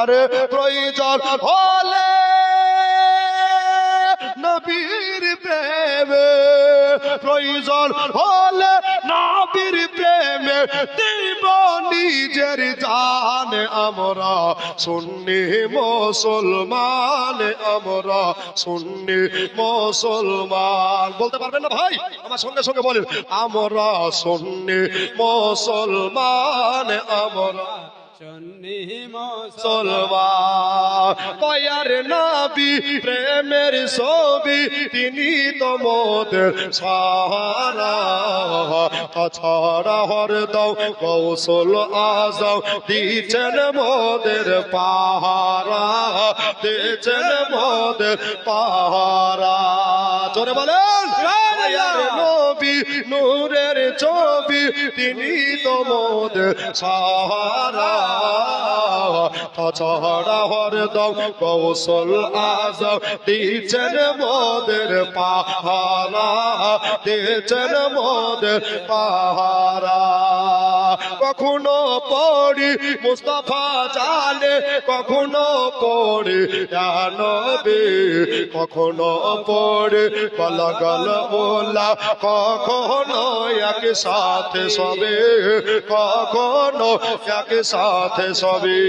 আরে প্রয়োজন হলে নবীর প্রেমে, প্রয়োজন হলে নবীর প্রেমে দিব নিজের জান। আমরা সুন্নি মুসলমান, আমরা সুন্নি মুসলমান। বলতে পারবেন না ভাই? আমার সঙ্গে সঙ্গে বলেন, আমরা সুন্নি মুসলমান, আমরা সুন্নি মুসলমান। দয়ার নবী প্রেমের ছবি, তিনি তোমাদের সাহারা। তাছাড়া হরদম কৌশল আজম দিচ্ছেন মোদের পাহারা, দিচ্ছেন মোদের পাহারা। জোরে বলেন, দয়ার নবী নূরের ছবি, তিনি তোমাদের সাহারা। তাছাড়া হরদম কৌশল আজম দিচ্ছেন মোদের পাহারা, দিচ্ছেন মোদের পাহারা। কখনো পড়ি মুস্তাফা জানে, কখনো পড়ি ইয়া নবী, কখনো পড়ি বলগল ওলা, কখনো একসাথে সবে, কখনো একসাথে সবে।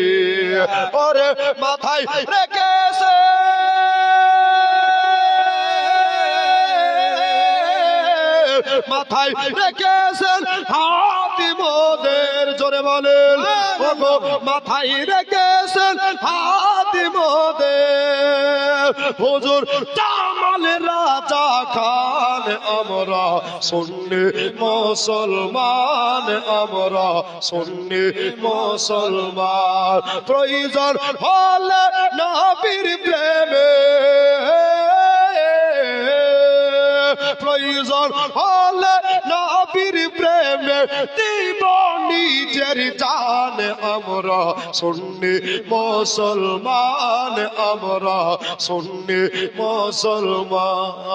ওরে মাথায় রেখেছে মাথায় রেখেছেন হাতি মোদের। জোরে বলেন, ওগো মাথায় রেখেছেন হাতি মোদের। হুজুর জামালের রাজা খান, আমরা সুন্নি মুসলমান, আমরা সুন্নি মুসলমান। প্রয়োজন হলে নবীর প্রেমে, প্রয়োজন হলে নবীর প্রেমে দিব নিজের জান। আমরা সুন্নি মুসলমান, আমরা সুন্নি মুসলমান।